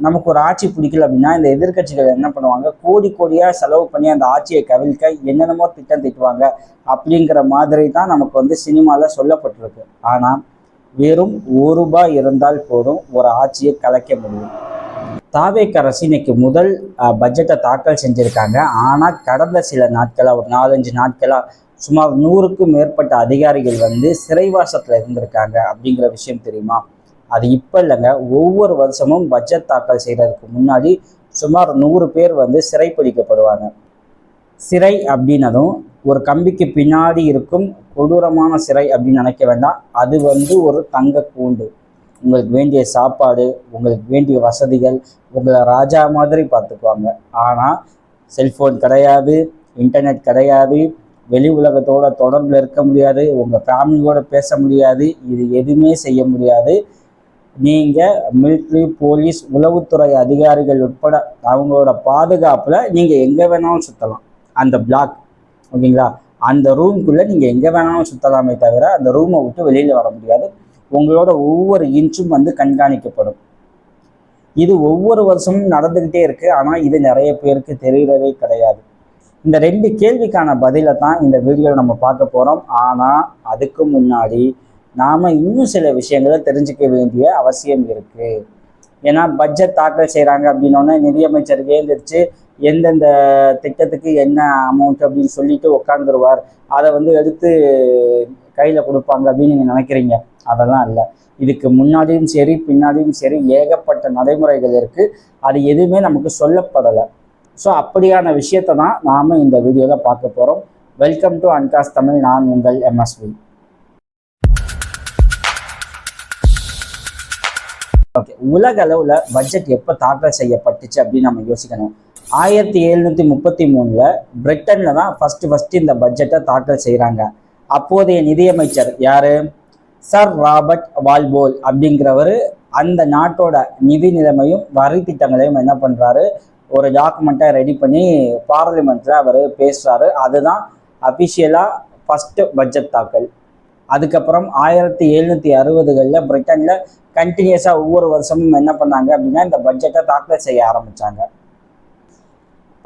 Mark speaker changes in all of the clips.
Speaker 1: நமக்கு ஒரு ஆட்சி பிடிக்கல அப்படின்னா இந்த எதிர்கட்சிகள் என்ன பண்ணுவாங்க, கோடி கோடியா செலவு பண்ணி அந்த ஆட்சியை கவிழ்க்க என்னென்னமோ திட்டம் திட்டுவாங்க. அப்படிங்கிற மாதிரி தான் நமக்கு வந்து சினிமால சொல்லப்பட்டிருக்கு. ஆனா வெறும் ₹1 இருந்தால் போதும் ஒரு ஆட்சியை கலைக்க முடியும். தாவேக அரசு இன்னைக்கு முதல் பட்ஜெட்டை தாக்கல் செஞ்சிருக்காங்க. ஆனா கடந்த சில நாட்களா, ஒரு 4-5 நாட்களா சுமார் 100க்கும் மேற்பட்ட அதிகாரிகள் வந்து சிறைவாசத்துல இருந்திருக்காங்க. அப்படிங்கிற விஷயம் தெரியுமா? அது இப்ப இல்லைங்க, ஒவ்வொரு வருஷமும் பட்ஜெட் தாக்கல் செய்யறதுக்கு முன்னாடி சுமார் 100 பேர் வந்து சிறைப்பிடிக்கப்படுவாங்க. சிறை அப்படின்னதும் ஒரு கம்பிக்கு பின்னாடி இருக்கும் கொடூரமான சிறை அப்படின்னு நினைக்க வேண்டாம். அது வந்து ஒரு தங்க கூண்டு. உங்களுக்கு வேண்டிய சாப்பாடு, உங்களுக்கு வேண்டிய வசதிகள், உங்களை ராஜா மாதிரி பார்த்துக்குவாங்க. ஆனால் செல்ஃபோன் கிடையாது, இன்டர்நெட் கிடையாது, வெளி உலகத்தோட தொடர்பில் இருக்க முடியாது, உங்கள் ஃபேமிலியோட பேச முடியாது, இது எதுவுமே செய்ய முடியாது. நீங்கள் மிலிட்ரி, போலீஸ், உளவுத்துறை அதிகாரிகள் உட்பட அவங்களோட பாதுகாப்பில் நீங்கள் எங்கே வேணாலும் சுற்றலாம். அந்த பிளாக், ஓகேங்களா, அந்த ரூம்குள்ளே நீங்கள் எங்கே வேணாலும் சுற்றலாமே தவிர அந்த ரூமை விட்டு வெளியில் வர முடியாது. உங்களோட ஒவ்வொரு இன்ச்சும் வந்து கண்காணிக்கப்படும். இது ஒவ்வொரு வருஷமும் நடந்துக்கிட்டே இருக்குது. ஆனால் இது நிறைய பேருக்கு தெரிகிறதே கிடையாது. இந்த 2 கேள்விக்கான பதிலை தான் இந்த வீடியோவில் நம்ம பார்க்க போகிறோம். ஆனால் அதுக்கு முன்னாடி நாம் இன்னும் சில விஷயங்களை தெரிஞ்சுக்க வேண்டிய அவசியம் இருக்குது. ஏன்னா பட்ஜெட் தாக்கல் செய்கிறாங்க அப்படின்னோடனே நிதியமைச்சர் எழுந்திரிச்சு எந்தெந்த திட்டத்துக்கு என்ன அமௌண்ட் அப்படின்னு சொல்லிட்டு உட்காந்துருவார். அதை வந்து எடுத்து கையில் கொடுப்பாங்க அப்படின்னு நீங்கள் நினைக்கிறீங்க. அதெல்லாம் இல்லை. இதுக்கு முன்னாடியும் சரி பின்னாடியும் சரி ஏகப்பட்ட நடைமுறைகள் இருக்குது. அது எதுவுமே நமக்கு சொல்லப்படலை. ஸோ அப்படியான விஷயத்தை தான் நாம் இந்த வீடியோவில் பார்க்க போகிறோம். வெல்கம் டு அன்காஸ் தமிழ். நான் உங்கள் MSV. ஓகே, உலக அளவில் பட்ஜெட் எப்போ தாக்கல் செய்யப்பட்டுச்சு அப்படின்னு நம்ம யோசிக்கணும். 1733 பிரிட்டனில் தான் ஃபஸ்ட்டு இந்த பட்ஜெட்டை தாக்கல் செய்கிறாங்க. அப்போதைய நிதியமைச்சர் யார்? சர் ராபர்ட் வால்போல் அப்படிங்கிறவர் அந்த நாட்டோட நிதி நிலைமையும் வரி திட்டங்களையும் என்ன பண்ணுறாரு, ஒரு டாக்குமெண்ட்டை ரெடி பண்ணி பார்லிமெண்ட்டில் அவர் பேசுகிறாரு. அதுதான் அஃபிஷியலாக ஃபஸ்ட்டு பட்ஜெட் தாக்கல். அதுக்கப்புறம் 1760களில் பிரிட்டனில் கண்டினியூஸாக ஒவ்வொரு வருஷமும் என்ன பண்ணாங்க அப்படின்னா இந்த பட்ஜெட்டை தாக்கல் செய்ய ஆரம்பித்தாங்க.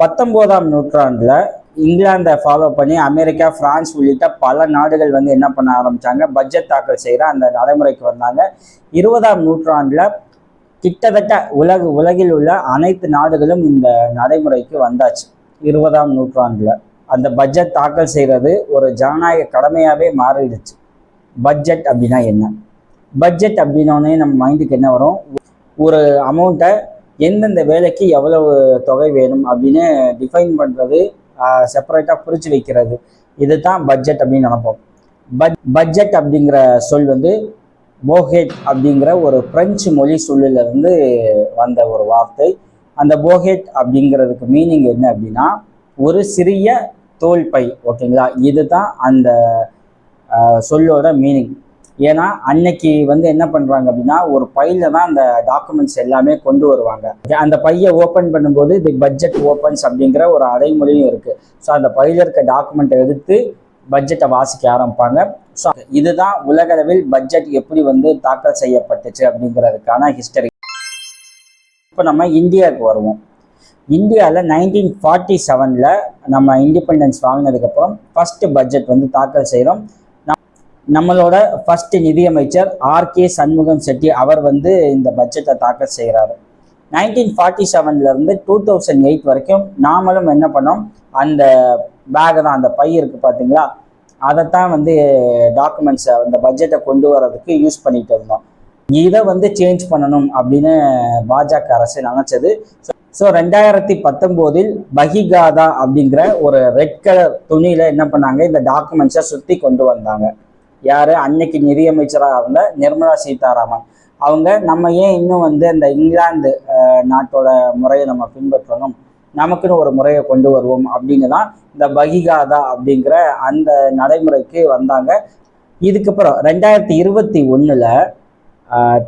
Speaker 1: 19ஆம் நூற்றாண்டில் இங்கிலாந்தை ஃபாலோ பண்ணி அமெரிக்கா, பிரான்ஸ் உள்ளிட்ட பல நாடுகள் வந்து என்ன பண்ண ஆரம்பித்தாங்க, பட்ஜெட் தாக்கல் செய்கிற அந்த நடைமுறைக்கு வந்தாங்க. 20ஆம் நூற்றாண்டில் கிட்டத்தட்ட உலகில் உள்ள அனைத்து நாடுகளும் இந்த நடைமுறைக்கு வந்தாச்சு. 20ஆம் நூற்றாண்டில் அந்த பட்ஜெட் தாக்கல் செய்கிறது ஒரு ஜனநாயக கடமையாகவே மாறிடுச்சு. பட்ஜெட் அப்படின்னா என்ன? பட்ஜெட் அப்படின்னோடனே நம்ம மைண்டுக்கு என்ன வரும்? ஒரு அமௌண்ட்டை எந்தெந்த வேலைக்கு எவ்வளவு தொகை வேணும் அப்படின்னு டிஃபைன் பண்ணுறது, செப்பரேட்டாக பிரித்து வைக்கிறது, இது தான் பட்ஜெட் அப்படின்னு நினைப்போம். பட்ஜெட் அப்படிங்கிற சொல் வந்து போஹெட் அப்படிங்கிற ஒரு பிரெஞ்சு மொழி சொல்லிலிருந்து வந்த ஒரு வார்த்தை. அந்த போஹெட் அப்படிங்கிறதுக்கு மீனிங் என்ன அப்படின்னா ஒரு சிறிய தோல் பை, ஓகேங்களா. இதுதான் அந்த சொல்லோட மீனிங். ஏன்னா அன்னைக்கு வந்து என்ன பண்ணுறாங்க அப்படின்னா ஒரு பையில தான் அந்த டாக்குமெண்ட்ஸ் எல்லாமே கொண்டு வருவாங்க. அந்த பையை ஓப்பன் பண்ணும்போது தி பட்ஜெட் ஓப்பன்ஸ் அப்படிங்கிற ஒரு அடைமொழியும் இருக்குது. ஸோ அந்த பையில இருக்க டாக்குமெண்ட்டை எடுத்து பட்ஜெட்டை வாசிக்க ஆரம்பிப்பாங்க. ஸோ இதுதான் உலகளவில் பட்ஜெட் எப்படி வந்து தாக்கல் செய்யப்பட்டுச்சு அப்படிங்கிறதுக்கான ஹிஸ்டரி. இப்போ நம்ம இந்தியாவுக்கு வருவோம். இந்தியாவில் 1947 நம்ம இண்டிபெண்டன்ஸ் வாங்கினதுக்கப்புறம் ஃபஸ்ட்டு பட்ஜெட் வந்து தாக்கல் செய்கிறோம். நம்மளோட ஃபர்ஸ்ட் நிதியமைச்சர் RK சண்முகம் செட்டி அவர் வந்து இந்த பட்ஜெட்டை தாக்கல் செய்கிறாரு. 1947 2008 வரைக்கும் நாமளும் என்ன பண்ணோம், அந்த பேக் தான், அந்த பை இருக்குது பார்த்தீங்களா, அதைத்தான் வந்து டாக்குமெண்ட்ஸை அந்த பட்ஜெட்டை கொண்டு வரதுக்கு யூஸ் பண்ணிட்டு இருந்தோம். இதை வந்து சேஞ்ச் பண்ணணும் அப்படின்னு பாஜக அரசு நினச்சது. ஸோ 2019 பகிகாதா அப்படிங்கிற ஒரு ரெட் கலர் துணியில் என்ன பண்ணாங்க, இந்த டாக்குமெண்ட்ஸை சுற்றி கொண்டு வந்தாங்க. யார்? அன்னைக்கு நிதியமைச்சராக இருந்த நிர்மலா சீதாராமன் அவங்க. நம்ம ஏன் இன்னும் வந்து அந்த இங்கிலாந்து நாட்டோட முறையை நம்ம பின்பற்றணும், நமக்குன்னு ஒரு முறையை கொண்டு வருவோம் அப்படின்னு தான் இந்த பகிகாதா அப்படிங்கிற அந்த நடைமுறைக்கு வந்தாங்க. இதுக்கப்புறம் 2021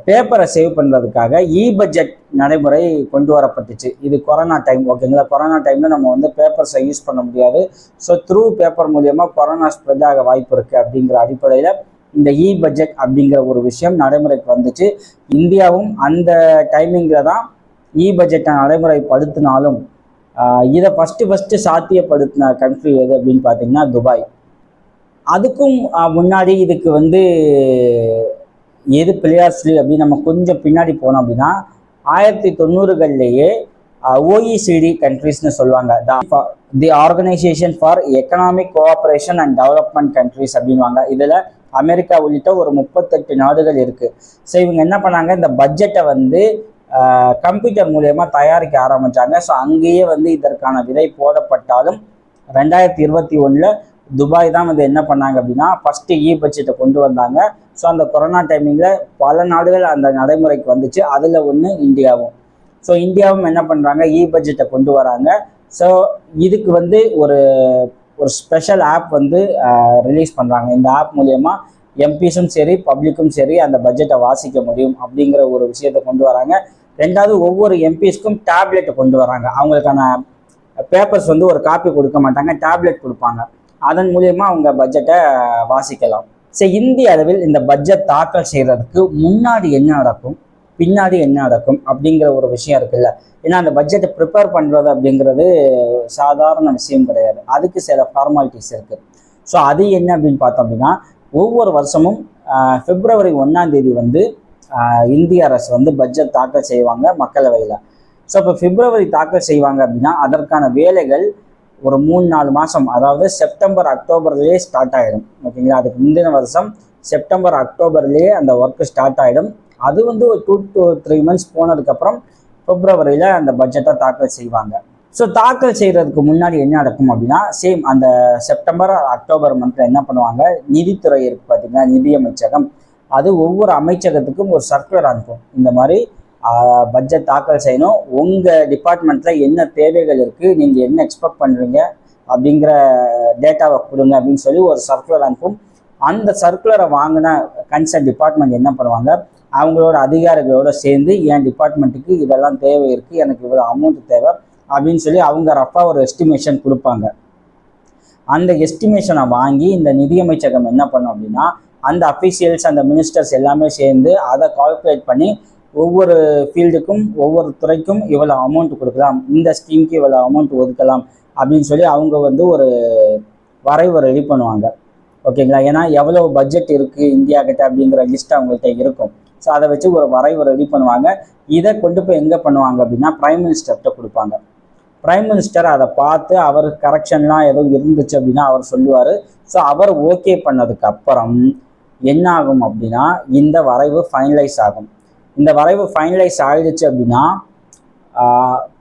Speaker 1: பேப்பரை சேவ் பண்ணுறதுக்காக பட்ஜெட் நடைமுறை கொண்டு வரப்பட்டுச்சு. இது கொரோனா டைம், ஓகேங்களா. கொரோனா டைமில் நம்ம வந்து பேப்பர்ஸை யூஸ் பண்ண முடியாது. ஸோ த்ரூ பேப்பர் மூலியமாக கொரோனா ஸ்ப்ரெட் ஆக வாய்ப்பு இருக்குது அப்படிங்கிற அடிப்படையில் இந்த பட்ஜெட் அப்படிங்கிற ஒரு விஷயம் நடைமுறைக்கு வந்துச்சு. இந்தியாவும் அந்த டைமிங்கில் தான் பட்ஜெட்டை நடைமுறைப்படுத்தினாலும் இதை ஃபஸ்ட்டு சாத்தியப்படுத்தின கண்ட்ரி எது அப்படின்னு பார்த்தீங்கன்னா துபாய். அதுக்கும் முன்னாடி இதுக்கு வந்து எது பிள்ளையார் அப்படின்னு நம்ம கொஞ்சம் பின்னாடி போனோம் அப்படின்னா 1990களிலேயே OECD கண்ட்ரிஸ்னு சொல்லுவாங்க, தி organisation for economic cooperation and development countries அப்படின்வாங்க. இதில் அமெரிக்கா உள்ளிட்ட ஒரு 38 நாடுகள் இருக்கு. ஸோ இவங்க என்ன பண்ணாங்க, இந்த பட்ஜெட்டை வந்து கம்ப்யூட்டர் மூலயமா தயாரிக்க ஆரம்பிச்சாங்க. ஸோ அங்கேயே வந்து இதற்கான விதை போடப்பட்டாலும் 2021 துபாய் தான் வந்து என்ன பண்ணாங்க அப்படின்னா ஃபர்ஸ்ட் பட்ஜெட்டை கொண்டு வந்தாங்க. ஸோ அந்த கொரோனா டைமிங்கில் பல நாடுகள் அந்த நடைமுறைக்கு வந்துச்சு, அதில் ஒன்று இந்தியாவும். ஸோ இந்தியாவும் என்ன பண்ணுறாங்க, பட்ஜெட்டை கொண்டு வராங்க. ஸோ இதுக்கு வந்து ஒரு ஸ்பெஷல் ஆப் வந்து ரிலீஸ் பண்ணுறாங்க. இந்த ஆப் மூலயமா எம்பிஸும் சரி பப்ளிக்கும் சரி அந்த பட்ஜெட்டை வாசிக்க முடியும் அப்படிங்கிற ஒரு விஷயத்தை கொண்டு வராங்க. ரெண்டாவது, ஒவ்வொரு எம்பிஸ்க்கும் டேப்லெட்டை கொண்டு வராங்க. அவங்களுக்கான பேப்பர்ஸ் வந்து ஒரு காப்பி கொடுக்க மாட்டாங்க, டேப்லெட் கொடுப்பாங்க. அதன் மூலயமா அவங்க பட்ஜெட்டை வாசிக்கலாம். ஸோ இந்திய அளவில் இந்த பட்ஜெட் தாக்கல் செய்கிறதுக்கு முன்னாடி என்ன நடக்கும், பின்னாடி என்ன நடக்கும் அப்படிங்கிற ஒரு விஷயம் இருக்குல்ல. ஏன்னா அந்த பட்ஜெட்டை ப்ரிப்பேர் பண்ணுறது அப்படிங்கிறது சாதாரண விஷயம் கிடையாது, அதுக்கு சில ஃபார்மாலிட்டிஸ் இருக்குது. ஸோ அது என்ன அப்படின்னு பார்த்தோம் அப்படின்னா, ஒவ்வொரு வருஷமும் February 1 வந்து இந்திய அரசு வந்து பட்ஜெட் தாக்கல் செய்வாங்க மக்களவையில். ஸோ இப்போ February தாக்கல் செய்வாங்க அப்படின்னா அதற்கான வேலைகள் ஒரு 3-4 மாதம், அதாவது செப்டம்பர் அக்டோபர்லேயே ஸ்டார்ட் ஆகிடும். ஓகேங்களா, அதுக்கு முந்தின வருஷம் செப்டம்பர் அக்டோபர்லேயே அந்த ஒர்க்கு ஸ்டார்ட் ஆகிடும். அது வந்து ஒரு 2 to 3 months போனதுக்கப்புறம் Februaryல அந்த பட்ஜெட்டை தாக்கல் செய்வாங்க. ஸோ தாக்கல் செய்கிறதுக்கு முன்னாடி என்ன நடக்கும் அப்படின்னா, சேம் அந்த செப்டம்பர் அக்டோபர் மந்த்ல என்ன பண்ணுவாங்க, நிதித்துறை இருக்குது பார்த்தீங்கன்னா, நிதியமைச்சகம், அது ஒவ்வொரு அமைச்சகத்துக்கும் ஒரு சர்க்குலர் அனுப்பும். இந்த மாதிரி பட்ஜெட் தாக்கல் செய்யணும், உங்கள் டிபார்ட்மெண்ட்டில் என்ன தேவைகள் இருக்குது, நீங்கள் என்ன எக்ஸ்பெக்ட் பண்ணுறீங்க அப்படிங்கிற டேட்டாவை கொடுங்க அப்படின்னு சொல்லி ஒரு சர்க்குலர் அனுப்பும். அந்த சர்க்குலரை வாங்கின கன்சர்ன் டிபார்ட்மெண்ட் என்ன பண்ணுவாங்க, அவங்களோட அதிகாரிகளோட சேர்ந்து என் டிபார்ட்மெண்ட்டுக்கு இதெல்லாம் தேவை இருக்குது, எனக்கு இவ்வளோ அமௌண்ட் தேவை அப்படின்னு சொல்லி அவங்க ரஃபாக ஒரு எஸ்டிமேஷன் கொடுப்பாங்க. அந்த எஸ்டிமேஷனை வாங்கி இந்த நிதியமைச்சகம் என்ன பண்ணும் அப்படின்னா, அந்த அஃபீஷியல்ஸ் அந்த மினிஸ்டர்ஸ் எல்லாமே சேர்ந்து அதை கால்குலேட் பண்ணி ஒவ்வொரு ஃபீல்டுக்கும் ஒவ்வொரு துறைக்கும் இவ்வளோ அமௌண்ட் கொடுக்கலாம், இந்த ஸ்கீமுக்கு இவ்வளோ அமௌண்ட் ஒதுக்கலாம் அப்படின்னு சொல்லி அவங்க வந்து ஒரு வரைவு ரெடி பண்ணுவாங்க. ஓகேங்களா, ஏன்னா எவ்வளோ பட்ஜெட் இருக்குது இந்தியா கிட்ட அப்படிங்கிற லிஸ்ட் அவங்கள்ட்ட இருக்கும். ஸோ அதை வச்சு ஒரு வரைவு ரெடி பண்ணுவாங்க. இதை கொண்டு போய் எங்கே பண்ணுவாங்க அப்படின்னா பிரைம் மினிஸ்டர்கிட்ட கொடுப்பாங்க. பிரைம் மினிஸ்டர் அதை பார்த்து அவர் கரெக்ஷன்லாம் எதுவும் இருந்துச்சு அப்படின்னா அவர் சொல்லுவார். ஸோ அவர் ஓகே பண்ணதுக்கு அப்புறம் என்ன ஆகும் அப்படின்னா, இந்த வரைவு ஃபைனலைஸ் ஆகும். இந்த வரைவு ஃபைனலைஸ் ஆகிடுச்சு அப்படின்னா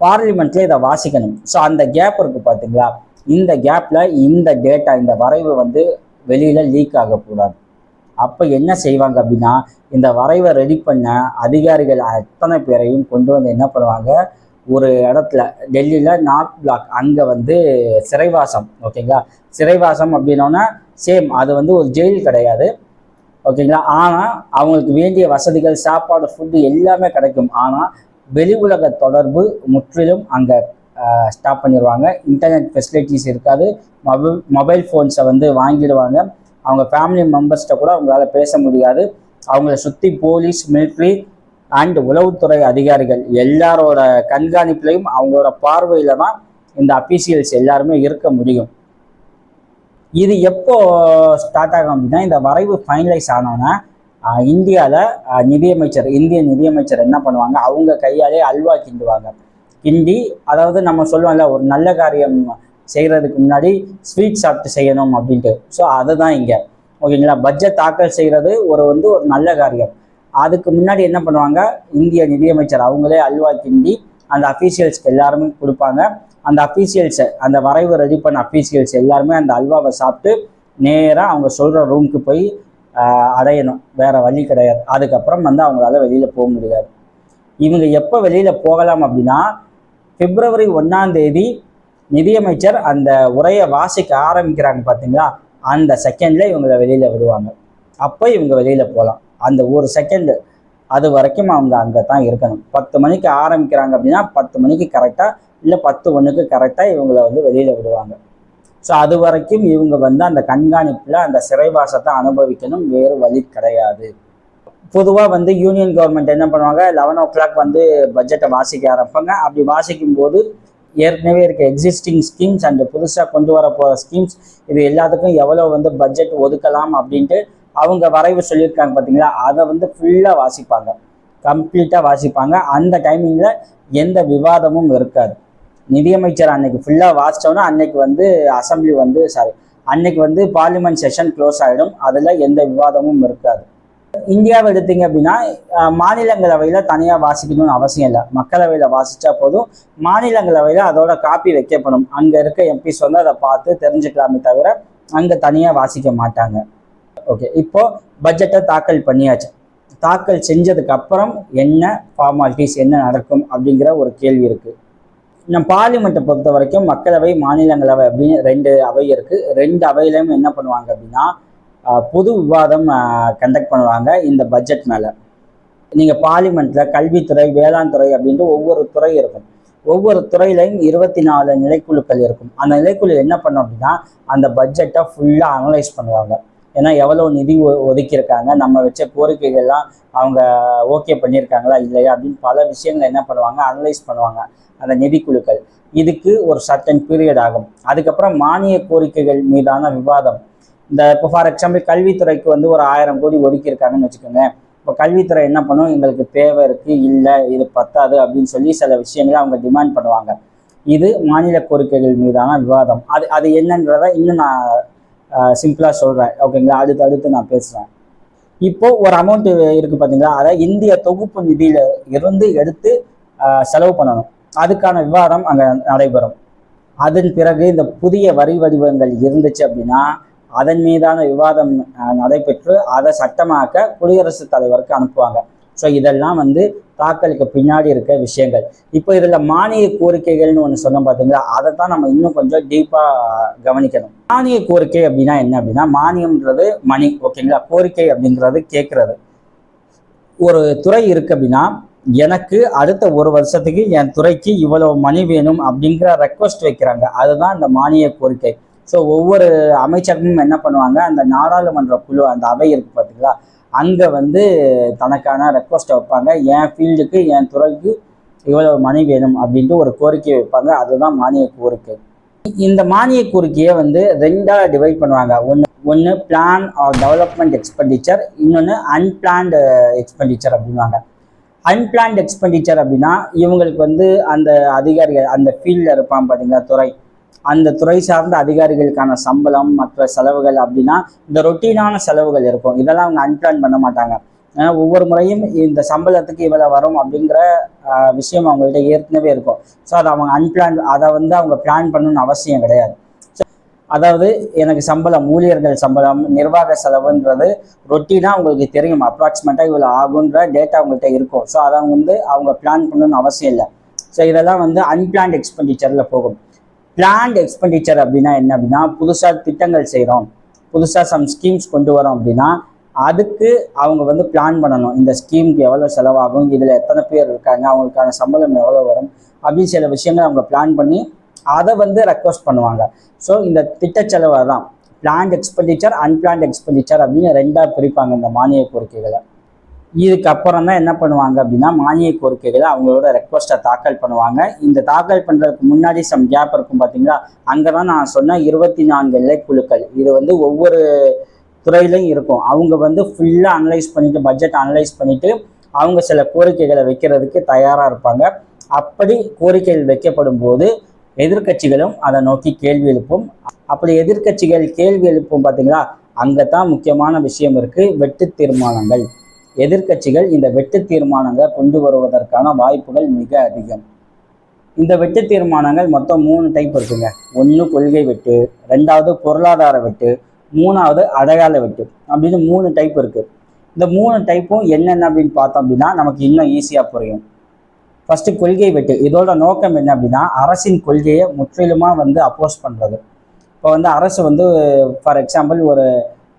Speaker 1: பார்லிமெண்ட்ல இதை வாசிக்கணும். ஸோ அந்த கேப் இருக்குது பார்த்தீங்களா, இந்த கேப்பில் இந்த டேட்டா, இந்த வரைவு வந்து வெளியில் லீக் ஆகக்கூடாது. அப்போ என்ன செய்வாங்க அப்படின்னா, இந்த வரைவை ரெடி பண்ண அதிகாரிகள் அத்தனை பேரையும் கொண்டு வந்து என்ன பண்ணுவாங்க, ஒரு இடத்துல டெல்லியில் நார்த் பிளாக், அங்கே வந்து சிறைவாசம். ஓகேங்களா, சிறைவாசம் அப்படின்னோன்னா சேம் அது வந்து ஒரு ஜெயில் கிடையாது. ஓகேங்களா, ஆனால் அவங்களுக்கு வேண்டிய வசதிகள், சாப்பாடு, ஃபுட்டு எல்லாமே கிடைக்கும். ஆனால் வெளி உலக தொடர்பு முற்றிலும் அங்கே ஸ்டாப் பண்ணிடுவாங்க. இன்டர்நெட் ஃபெசிலிட்டிஸ் இருக்காது. மொபைல் ஃபோன்ஸை வந்து வாங்கிடுவாங்க. அவங்க ஃபேமிலி மெம்பர்ஸ்கிட்ட கூட அவங்களால பேச முடியாது. அவங்கள சுற்றி போலீஸ், மிலிட்ரி அண்ட் உளவுத்துறை அதிகாரிகள் எல்லாரோட கண்காணிப்புலையும் அவங்களோட பார்வையில் தான் இந்த அஃபீஷியல்ஸ் எல்லாருமே இருக்க முடியும். இது எப்போ ஸ்டார்ட் ஆகும் அப்படின்னா, இந்த வரைவு ஃபைனலைஸ் ஆனோன்னா இந்தியாவில் இந்திய நிதியமைச்சர் என்ன பண்ணுவாங்க, அவங்க கையாலே அல்வா கிண்டுவாங்க. கிண்டி, அதாவது நம்ம சொல்லுவோம்ல, ஒரு நல்ல காரியம் செய்கிறதுக்கு முன்னாடி ஸ்வீட் சாப்பிட்டு செய்யணும் அப்படின்ட்டு. ஸோ அதுதான் இங்கே. ஓகேங்களா, பட்ஜெட் தாக்கல் செய்கிறது ஒரு நல்ல காரியம். அதுக்கு முன்னாடி என்ன பண்ணுவாங்க, இந்திய நிதியமைச்சர் அவங்களே அல்வா கிண்டி அந்த அஃபீஷியல்ஸ்க்கு எல்லாருமே கொடுப்பாங்க. அந்த அஃபீஷியல்ஸை, அந்த வரைவு ரெடி பண்ண அஃபீஷியல்ஸ் எல்லாருமே அந்த அல்வாவை சாப்பிட்டு நேராக அவங்க சொல்கிற ரூமுக்கு போய் அடையணும், வேறு வழி கிடையாது. அதுக்கப்புறம் வந்து அவங்களால வெளியில் போக முடியாது. இவங்க எப்போ வெளியில் போகலாம் அப்படின்னா, February 1 நிதியமைச்சர் அந்த உரையை வாசிக்க ஆரம்பிக்கிறாங்க பார்த்தீங்களா, அந்த செகண்டில் இவங்களை வெளியில் விடுவாங்க. அப்போ இவங்க வெளியில் போகலாம். அந்த ஒரு செகண்டு அது வரைக்கும் அவங்க அங்கே தான் இருக்கணும். 10 மணிக்கு ஆரம்பிக்கிறாங்க அப்படின்னா 10 மணிக்கு கரெக்டாக, இல்லை 10:01 கரெக்டாக இவங்களை வந்து வெளியில் விடுவாங்க. ஸோ அது வரைக்கும் இவங்க வந்து அந்த கண்காணிப்பில் அந்த சிறைவாசத்தை அனுபவிக்கணும், வேறு வழி கிடையாது. பொதுவாக வந்து யூனியன் கவர்மெண்ட் என்ன பண்ணுவாங்க, 11 o'clock வந்து பட்ஜெட்டை வாசிக்க ஆரம்பிப்பாங்க. அப்படி வாசிக்கும் போது ஏற்கனவே இருக்க எக்ஸிஸ்டிங் ஸ்கீம்ஸ் அண்ட் புதுசாக கொண்டு வர போகிற ஸ்கீம்ஸ் இது எல்லாத்துக்கும் எவ்வளோ வந்து பட்ஜெட் ஒதுக்கலாம் அப்படின்ட்டு அவங்க வரைவு சொல்லியிருக்காங்க பார்த்தீங்களா, அதை வந்து ஃபுல்லாக வாசிப்பாங்க, கம்ப்ளீட்டாக வாசிப்பாங்க. அந்த டைமிங்கில் எந்த விவாதமும் இருக்காது. நிதியமைச்சர் அன்னைக்கு ஃபுல்லாக வாசித்தோன்னா அன்னைக்கு வந்து அசம்பிளி வந்து அன்னைக்கு வந்து பார்லிமெண்ட் செஷன் க்ளோஸ் ஆகிடும். அதில் எந்த விவாதமும் இருக்காது. இந்தியாவை எடுத்தீங்க அப்படின்னா மாநிலங்களவையில் தனியாக வாசிக்கணும்னு அவசியம் இல்லை. மக்களவையில் வாசித்தா போதும். மாநிலங்களவையில் அதோட காப்பி வைக்கப்படும். அங்கே இருக்க எம்பிஸ் வந்து அதை பார்த்து தெரிஞ்சுக்கலாமே தவிர அங்கே தனியாக வாசிக்க மாட்டாங்க. ஓகே, இப்போ பட்ஜெட்டை தாக்கல் பண்ணியாச்சு. தாக்கல் செஞ்சதுக்கு அப்புறம் என்ன ஃபார்மாலிட்டிஸ், என்ன நடக்கும் அப்படிங்கிற ஒரு கேள்வி இருக்குது. நம்ம பார்லிமெண்ட்டை பொறுத்த வரைக்கும் மக்களவை, மாநிலங்களவை அப்படின்னு 2 அவை இருக்குது. 2 அவையிலையும் என்ன பண்ணுவாங்க அப்படின்னா பொது விவாதம் கண்டக்ட் பண்ணுவாங்க இந்த பட்ஜெட் மேலே. நீங்கள் பார்லிமெண்ட்டில் கல்வித்துறை, வேளாண் துறை அப்படின்ட்டு ஒவ்வொரு துறை இருக்கும். ஒவ்வொரு துறையிலையும் 24 நிலைக்குழுக்கள் இருக்கும். அந்த நிலைக்குழு என்ன பண்ணும் அப்படின்னா அந்த பட்ஜெட்டை ஃபுல்லாக அனலைஸ் பண்ணுவாங்க. ஏன்னா எவ்வளோ நிதி ஒதுக்கியிருக்காங்க, நம்ம வச்ச கோரிக்கைகள்லாம் அவங்க ஓகே பண்ணியிருக்காங்களா இல்லையா அப்படின்னு பல விஷயங்கள் என்ன பண்ணுவாங்க, அனலைஸ் பண்ணுவாங்க அந்த நிதிக்குழுக்கள். இதுக்கு ஒரு சர்டன் பீரியட் ஆகும். அதுக்கப்புறம் மானிய கோரிக்கைகள் மீதான விவாதம். இந்த இப்போ ஃபார் எக்ஸாம்பிள் கல்வித்துறைக்கு வந்து ஒரு 1000 கோடி ஒதுக்கியிருக்காங்கன்னு வச்சுக்கோங்க. இப்போ கல்வித்துறை என்ன பண்ணும், எங்களுக்கு தேவை இருக்குது, இல்லை இது பத்தாது அப்படின்னு சொல்லி சில விஷயங்களை அவங்க டிமாண்ட் பண்ணுவாங்க. இது மாநில கோரிக்கைகள் மீதான விவாதம். அது என்னன்றதை இன்னும் நான் சிம்பிளாக சொல்கிறேன், ஓகேங்களா? அடுத்து நான் பேசுகிறேன். இப்போது ஒரு அமௌண்ட் இருக்குது பார்த்தீங்களா, அதை இந்திய தொகுப்பு நிதியில இருந்து எடுத்து செலவு பண்ணணும். அதுக்கான விவாதம் அங்கே நடைபெறும். அதன் பிறகு இந்த புதிய வரி வடிவங்கள் இருந்துச்சு அப்படின்னா அதன் மீதான விவாதம் நடைபெற்று அதை சட்டமாக்க குடியரசுத் தலைவருக்கு அனுப்புவாங்க. ஸோ இதெல்லாம் வந்து தாக்கலுக்கு பின்னாடி இருக்க விஷயங்கள். இப்போ இதில் மானிய கோரிக்கைகள்னு ஒன்று சொன்னோம் பார்த்தீங்களா, அதை தான் நம்ம இன்னும் கொஞ்சம் டீப்பாக கவனிக்கணும். மானிய கோரிக்கை அப்படின்னா என்ன அப்படின்னா, மானியம்ன்றது மணி, ஓகேங்களா? கோரிக்கை அப்படிங்கிறது கேட்குறது. ஒரு துறை இருக்குது அப்படின்னா எனக்கு அடுத்த 1 வருஷத்துக்கு என் துறைக்கு இவ்வளவு மணி வேணும் அப்படிங்கிற ரெக்வஸ்ட் வைக்கிறாங்க. அதுதான் இந்த மானிய கோரிக்கை. ஸோ ஒவ்வொரு அமைச்சகமும் என்ன பண்ணுவாங்க, அந்த நாடாளுமன்ற குழு, அந்த அவை இருக்குது பார்த்தீங்களா, அங்கே வந்து தனக்கான ரெக்வஸ்ட்டை வைப்பாங்க. என் ஃபீல்டுக்கு, என் துறைக்கு இவ்வளவு மணி வேணும் அப்படின்ட்டு ஒரு கோரிக்கை வைப்பாங்க. அதுதான் மானிய கோரிக்கை. இந்த மானிய கோரிக்கையை வந்து 2ஆக டிவைட் பண்ணுவாங்க. ஒன்று பிளான் ஆர் டெவலப்மெண்ட் எக்ஸ்பெண்டிச்சர், இன்னொன்று அன்பிளான்டு எக்ஸ்பெண்டிச்சர் அப்படின்வாங்க. அன்பிளான்ட் எக்ஸ்பெண்டிச்சர் அப்படின்னா இவங்களுக்கு வந்து அந்த அதிகாரிகள், அந்த ஃபீல்டில் இருப்பான் பார்த்தீங்களா துறை, அந்த துறை சார்ந்த அதிகாரிகளுக்கான சம்பளம், மற்ற செலவுகள் அப்படின்னா இந்த ரொட்டீனான செலவுகள் இருக்கும். இதெல்லாம் அவங்க அன்பிளான் பண்ண மாட்டாங்க. ஒவ்வொரு முறையும் இந்த சம்பளத்துக்கு இவ்வளோ வரும் அப்படிங்கிற விஷயம் அவங்கள்ட்ட ஏற்கனவே இருக்கும். ஸோ அதை அவங்க அதை வந்து அவங்க பிளான் பண்ணணும்னு அவசியம் கிடையாது. அதாவது எனக்கு சம்பளம், ஊழியர்கள் சம்பளம், நிர்வாக செலவுன்றது ரொட்டீனாக உங்களுக்கு தெரியும், அப்ராக்சிமேட்டாக இவ்வளோ ஆகுன்ற டேட்டா அவங்கள்ட்ட இருக்கும். ஸோ அதை வந்து அவங்க பிளான் பண்ணணும்னு அவசியம் இல்லை. ஸோ இதெல்லாம் வந்து அன்பிளான்ட் எக்ஸ்பெண்டிச்சரில் போகும். பிளான்ட் எக்ஸ்பெண்டிச்சர் அப்படின்னா என்ன அப்படின்னா, புதுசாக திட்டங்கள் செய்கிறோம், புதுசாக சம் ஸ்கீம்ஸ் கொண்டு வரோம் அப்படின்னா அதுக்கு அவங்க வந்து பிளான் பண்ணணும். இந்த ஸ்கீமுக்கு எவ்வளோ செலவாகும், இதில் எத்தனை பேர் இருக்காங்க, அவங்களுக்கான சம்பளம் எவ்வளோ வரும் அப்படின்னு சில விஷயங்கள் அவங்க பிளான் பண்ணி அதை வந்து ரெக்வஸ்ட் பண்ணுவாங்க. ஸோ இந்த திட்ட செலவை தான் பிளான்ட் எக்ஸ்பெண்டிச்சர், அன்பிளான்ட் எக்ஸ்பெண்டிச்சர் அப்படின்னு 2ஆக பிரிப்பாங்க இந்த மானிய கோரிக்கைகளை. இதுக்கப்புறம் தான் என்ன பண்ணுவாங்க அப்படின்னா மானிய கோரிக்கைகளை அவங்களோட ரெக்வஸ்ட்டை தாக்கல் பண்ணுவாங்க. இந்த தாக்கல் பண்ணுறதுக்கு முன்னாடி சம் கேப் இருக்கும் பார்த்தீங்களா, அங்கே தான் நான் சொன்ன 24 நிலைக்குழுக்கள், இது வந்து ஒவ்வொரு துறையிலையும் இருக்கும். அவங்க வந்து ஃபுல்லாக அனலைஸ் பண்ணிவிட்டு, பட்ஜெட் அனலைஸ் பண்ணிவிட்டு அவங்க சில கோரிக்கைகளை வைக்கிறதுக்கு தயாராக இருப்பாங்க. அப்படி கோரிக்கைகள் வைக்கப்படும் போது எதிர்கட்சிகளும் அதை நோக்கி கேள்வி எழுப்பும். அப்படி எதிர்கட்சிகள் கேள்வி எழுப்பும் பார்த்தீங்களா, அங்கே தான் முக்கியமான விஷயம் இருக்குது, வெட்டு தீர்மானங்கள். எதிர்கட்சிகள் இந்த வெட்டு தீர்மானங்களை கொண்டு வருவதற்கான வாய்ப்புகள் மிக அதிகம். இந்த வெட்டு தீர்மானங்கள் மொத்தம் 3 டைப் இருக்குங்க. 1 கொள்கை வெட்டு, 2வது பொருளாதார வெட்டு, 3வது அடையாள வெட்டு அப்படின்னு 3 டைப் இருக்குது. இந்த 3 டைப்பும் என்னென்ன அப்படின்னு பார்த்தோம் அப்படின்னா நமக்கு இன்னும் ஈஸியாக புரியும். ஃபஸ்ட்டு கொள்கை வெட்டு. இதோட நோக்கம் என்ன அப்படின்னா அரசின் கொள்கையை முற்றிலுமாக வந்து அப்போஸ் பண்ணுறது. இப்போ வந்து அரசு வந்து ஃபார் எக்ஸாம்பிள்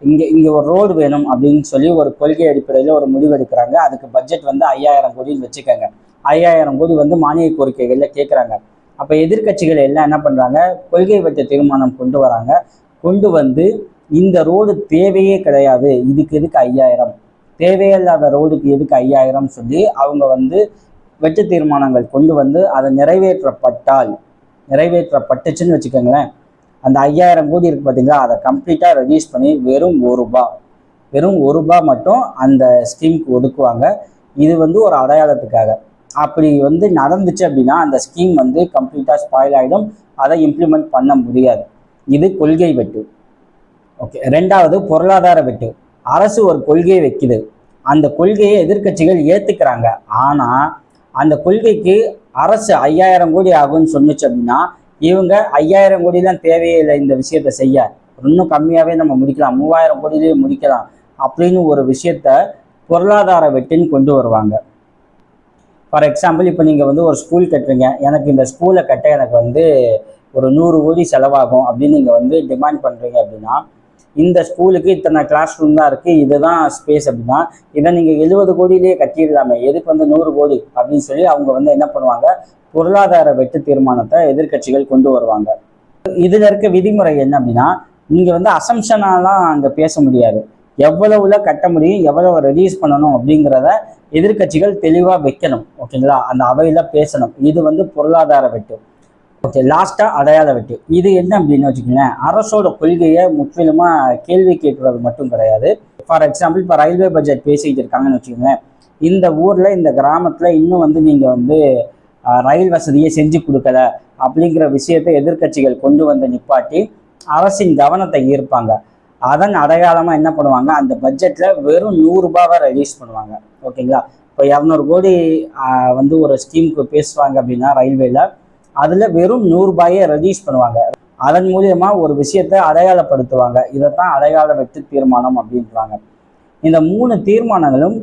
Speaker 1: இங்கே ஒரு ரோடு வேணும் அப்படின்னு சொல்லி ஒரு கொள்கை அடிப்படையில் ஒரு முடிவு எடுக்கிறாங்க. அதுக்கு பட்ஜெட் வந்து 5000 கோடின்னு வச்சுக்கோங்க. 5000 கோடி வந்து மானிய கோரிக்கைகளில் கேட்குறாங்க. அப்போ எதிர்கட்சிகள் எல்லாம் என்ன பண்ணுறாங்க, கொள்கை வெட்டு தீர்மானம் கொண்டு வராங்க. கொண்டு வந்து இந்த ரோடு தேவையே கிடையாது, இதுக்கு 5000 தேவையில்லாத ரோடுக்கு எதுக்கு 5000 சொல்லி அவங்க வந்து வெட்டு தீர்மானங்கள் கொண்டு வந்து அதை நிறைவேற்றப்பட்டுச்சுன்னு வச்சுக்கோங்களேன். அந்த 5000 கோடி இருக்கு பார்த்தீங்களா, அதை கம்ப்ளீட்டாக ரெடியூஸ் பண்ணி வெறும் ₹1 மட்டும் அந்த ஸ்கீமுக்கு ஒதுக்குவாங்க. இது வந்து ஒரு அடையாளத்துக்காக. அப்படி வந்து நடந்துச்சு அப்படின்னா அந்த ஸ்கீம் வந்து கம்ப்ளீட்டாக ஸ்பாயில் ஆகிடும், அதை இம்ப்ளிமெண்ட் பண்ண முடியாது. இது கொள்கை வெட்டு. ஓகே. ரெண்டாவது பொருளாதார வெட்டு. அரசு ஒரு கொள்கையை வைக்குது, அந்த கொள்கையை எதிர்க்கட்சிகள் ஏற்றுக்கிறாங்க. ஆனால் அந்த கொள்கைக்கு அரசு 5000 கோடி ஆகும்னு சொன்னிச்சு அப்படின்னா இவங்க 5000 கோடிலாம் தேவையில்லை, இந்த விஷயத்த செய்ய இன்னும் கம்மியாகவே நம்ம முடிக்கலாம், 3000 கோடியிலேயே முடிக்கலாம் அப்படின்னு ஒரு விஷயத்த பொருளாதார வெட்டுன்னு கொண்டு வருவாங்க. ஃபார் எக்ஸாம்பிள், இப்போ நீங்கள் வந்து ஒரு ஸ்கூல் கட்டுறீங்க, எனக்கு இந்த ஸ்கூலை கட்ட எனக்கு வந்து ஒரு 100 கோடி செலவாகும் அப்படின்னு நீங்கள் வந்து டிமாண்ட் பண்ணுறீங்க அப்படின்னா, இந்த ஸ்கூலுக்கு இத்தனை கிளாஸ் ரூம் தான் இருக்குது, இதுதான் ஸ்பேஸ் அப்படின்னா இதை நீங்கள் 70 கோடியிலேயே கட்டிடலாமே, எதுக்கு வந்து 100 கோடி அப்படின்னு சொல்லி அவங்க வந்து என்ன பண்ணுவாங்க, பொருளாதார வெட்டு தீர்மானத்தை எதிர்க்கட்சிகள் கொண்டு வருவாங்க. இதில் இருக்க விதிமுறை என்ன அப்படின்னா, நீங்கள் வந்து அசம்ஷனாலாம் அங்கே பேச முடியாது, எவ்வளவுல கட்ட முடியும், எவ்வளவு ரெடியூஸ் பண்ணணும் அப்படிங்கிறத எதிர்க்கட்சிகள் தெளிவாக வைக்கணும். ஓகேங்களா, அந்த அவையில் பேசணும். இது வந்து பொருளாதார வெட்டு. ஓகே. லாஸ்ட்டாக அடையாள வெட்டு. இது என்ன அப்படின்னு வச்சுக்கோங்களேன், அரசோட கொள்கையை முற்றிலுமாக கேள்வி கேட்கறது மட்டும் கிடையாது. ஃபார் எக்ஸாம்பிள், இப்போ ரயில்வே பட்ஜெட் பேசிக்கிட்டு இருக்காங்கன்னு வச்சுக்கோங்களேன், இந்த ஊரில் இந்த கிராமத்தில் இன்னும் வந்து நீங்கள் வந்து ரயில் வசதியை செஞ்சு கொடுக்கல அப்படிங்கிற விஷயத்தை எதிர்க்கட்சிகள் கொண்டு வந்து நிப்பாட்டி அரசின் கவனத்தை ஈர்ப்பாங்க. அதன் அடையாளமாக என்ன பண்ணுவாங்க, அந்த பட்ஜெட்டில் வெறும் ₹100 ரிலீஸ் பண்ணுவாங்க. ஓகேங்களா, இப்போ 200 கோடி வந்து ஒரு ஸ்கீமுக்கு பேசுவாங்க அப்படின்னா ரயில்வேல, அதில் வெறும் ₹100 ரிலீஸ் பண்ணுவாங்க. அதன் மூலியமா ஒரு விஷயத்தை அடையாளப்படுத்துவாங்க. இதைத்தான் அடையாள வெட்டு தீர்மானம் அப்படின்றாங்க. இந்த 3 தீர்மானங்களும்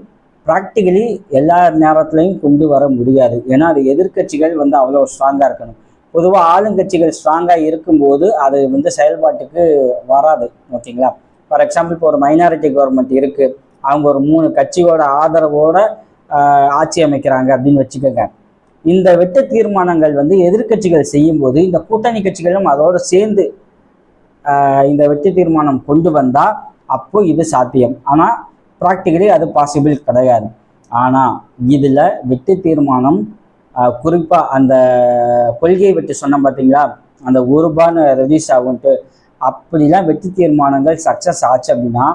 Speaker 1: ப்ராக்டிக்கலி எல்லா நேரத்துலையும் கொண்டு வர முடியாது. ஏன்னா அது எதிர்க்கட்சிகள் வந்து அவ்வளோ ஸ்ட்ராங்காக இருக்கணும். பொதுவாக ஆளுங்கட்சிகள் ஸ்ட்ராங்காக இருக்கும்போது அது வந்து செயல்பாட்டுக்கு வராது. ஓகேங்களா, ஃபார் எக்ஸாம்பிள், இப்போ ஒரு மைனாரிட்டி கவர்மெண்ட் இருக்குது, அவங்க ஒரு 3 கட்சியோட ஆதரவோட ஆட்சி அமைக்கிறாங்க அப்படின்னு வச்சுக்கோங்க. இந்த வெட்டு தீர்மானங்கள் வந்து எதிர்க்கட்சிகள் செய்யும்போது இந்த கூட்டணி கட்சிகளும் அதோடு சேர்ந்து இந்த வெட்டு தீர்மானம் கொண்டு வந்தால் அப்போ இது சாத்தியம். ஆனால் ப்ராக்டிக்கலி அது பாசிபிள் கிடையாது. ஆனால் இதில் வெட்டு தீர்மானம் குறிப்பாக அந்த கொள்கை வெட்டு சொன்ன பார்த்தீங்களா, அந்த ₹1 ரிலீஸ் ஆகும்ட்டு, அப்படிலாம் வெட்டு தீர்மானங்கள் சக்ஸஸ் ஆச்சு அப்படின்னா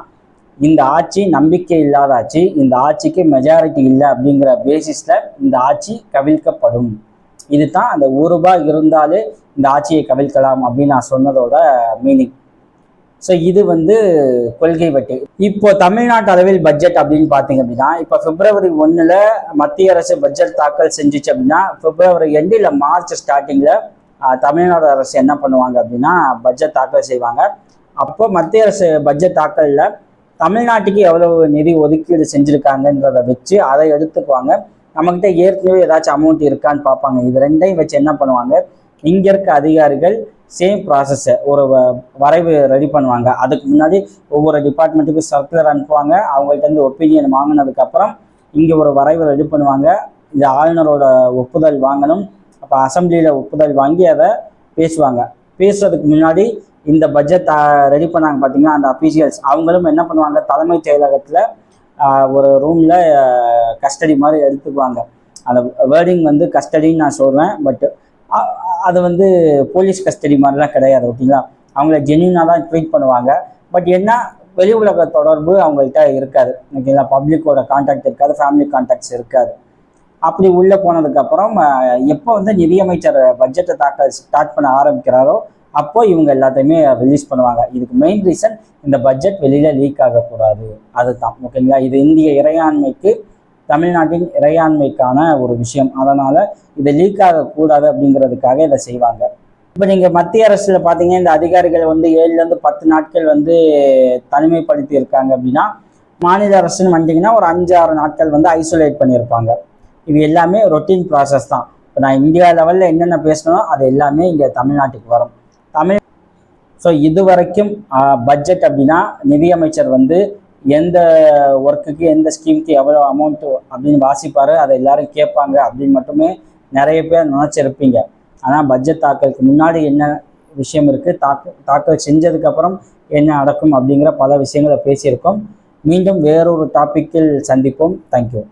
Speaker 1: இந்த ஆட்சி நம்பிக்கை இல்லாத ஆட்சி, இந்த ஆட்சிக்கு மெஜாரிட்டி இல்லை அப்படிங்கிற பேசிஸில் இந்த ஆட்சி கவிழ்க்கப்படும். இதுதான் அந்த ₹1 இருந்தாலே இந்த ஆட்சியை கவிழ்க்கலாம் அப்படின்னு நான் சொன்னதோட மீனிங். ஸோ இது வந்து கொள்கை வெட்டு. இப்போ தமிழ்நாட்டு அளவில் பட்ஜெட் அப்படின்னு பார்த்தீங்க அப்படின்னா, இப்போ February 1 மத்திய அரசு பட்ஜெட் தாக்கல் செஞ்சிச்சு அப்படின்னா February end இல்லை மார்ச் ஸ்டார்டிங்கில் தமிழ்நாடு அரசு என்ன பண்ணுவாங்க அப்படின்னா பட்ஜெட் தாக்கல் செய்வாங்க. அப்போ மத்திய அரசு பட்ஜெட் தாக்கலில் தமிழ்நாட்டுக்கு எவ்வளவு நிதி ஒதுக்கீடு செஞ்சுருக்காங்கன்றதை வச்சு அதை எடுத்துக்குவாங்க. நம்மக்கிட்ட ஏற்கனவே ஏதாச்சும் அமௌண்ட் இருக்கான்னு பார்ப்பாங்க. இது ரெண்டையும் வச்சு என்ன பண்ணுவாங்க, இங்கே இருக்க அதிகாரிகள் சேம் ப்ராசஸை ஒரு வரைவு ரெடி பண்ணுவாங்க. அதுக்கு முன்னாடி ஒவ்வொரு டிபார்ட்மெண்ட்டுக்கும் சர்க்குலர் அனுப்புவாங்க. அவங்கள்ட்ட ஒப்பீனியன் வாங்கினதுக்கப்புறம் இங்கே ஒரு வரைவு ரெடி பண்ணுவாங்க. இது ஆளுநரோட ஒப்புதல் வாங்கணும். அப்போ அசம்பிளியில் ஒப்புதல் வாங்கி அதை பேசுவாங்க. பேசுறதுக்கு முன்னாடி இந்த பட்ஜெட் ரெடி பண்ணாங்க பார்த்தீங்கன்னா, அந்த அஃபீஷியல்ஸ் அவங்களும் என்ன பண்ணுவாங்க, தலைமைச் செயலகத்தில் ஒரு ரூமில் கஸ்டடி மாதிரி எடுத்துக்குவாங்க. அந்த வேர்டிங் வந்து கஸ்டடின்னு நான் சொல்கிறேன், பட் அது வந்து போலீஸ் கஸ்டடி மாதிரிலாம் கிடையாது. ஓகேங்களா, அவங்கள ஜென்யூனாக தான் ட்ரீட் பண்ணுவாங்க. பட் என்ன, வெளி உலக தொடர்பு அவங்கள்ட்ட இருக்காது. ஓகேங்களா, பப்ளிக்கோட கான்டாக்ட் இருக்காது, ஃபேமிலி கான்டாக்ட்ஸ் இருக்காது. அப்படி உள்ளே போனதுக்கப்புறம் எப்போ வந்து நிதியமைச்சர் பட்ஜெட்டை தாக்கல் ஸ்டார்ட் பண்ண ஆரம்பிக்கிறாரோ அப்போ இவங்க எல்லாத்தையுமே ரிலீஸ் பண்ணுவாங்க. இதுக்கு மெயின் ரீசன் இந்த பட்ஜெட் வெளியில் லீக் ஆகக்கூடாது, அதுதான். ஓகேங்களா, இது இந்திய இறையாண்மைக்கு, தமிழ்நாட்டின் இறையாண்மைக்கான ஒரு விஷயம். அதனால் இதை லீக் ஆகக்கூடாது அப்படிங்கிறதுக்காக இதை செய்வாங்க. இப்போ நீங்கள் மத்திய அரசில் பார்த்தீங்கன்னா இந்த அதிகாரிகள் வந்து 7 to 10 நாட்கள் வந்து தனிமைப்படுத்தி இருக்காங்க அப்படின்னா, மாநில அரசுன்னு வந்துட்டிங்கன்னா ஒரு 5-6 நாட்கள் வந்து ஐசோலேட் பண்ணியிருப்பாங்க. இது எல்லாமே ரொட்டீன் ப்ராசஸ் தான். இப்போ நான் இந்தியா லெவலில் என்னென்ன பேசணும் அது எல்லாமே இங்கே தமிழ்நாட்டுக்கு வரும். ஸோ இது வரைக்கும் பட்ஜெட் அப்படின்னா நிதியமைச்சர் வந்து எந்த ஒர்க்குக்கு எந்த ஸ்கீமுக்கு எவ்வளோ அமௌண்ட்டு அப்படின்னு வாசிப்பார், அதை எல்லாரும் கேட்பாங்க அப்படின்னு மட்டுமே நிறைய பேர் நினச்சிருப்பீங்க. ஆனால் பட்ஜெட் தாக்கலுக்கு முன்னாடி என்ன விஷயம் இருக்குது, தாக்கல் செஞ்சதுக்கப்புறம் என்ன நடக்கும் அப்படிங்கிற பல விஷயங்களை பேசியிருக்கோம். மீண்டும் வேறொரு டாபிக்கில் சந்திப்போம். தேங்க்யூ.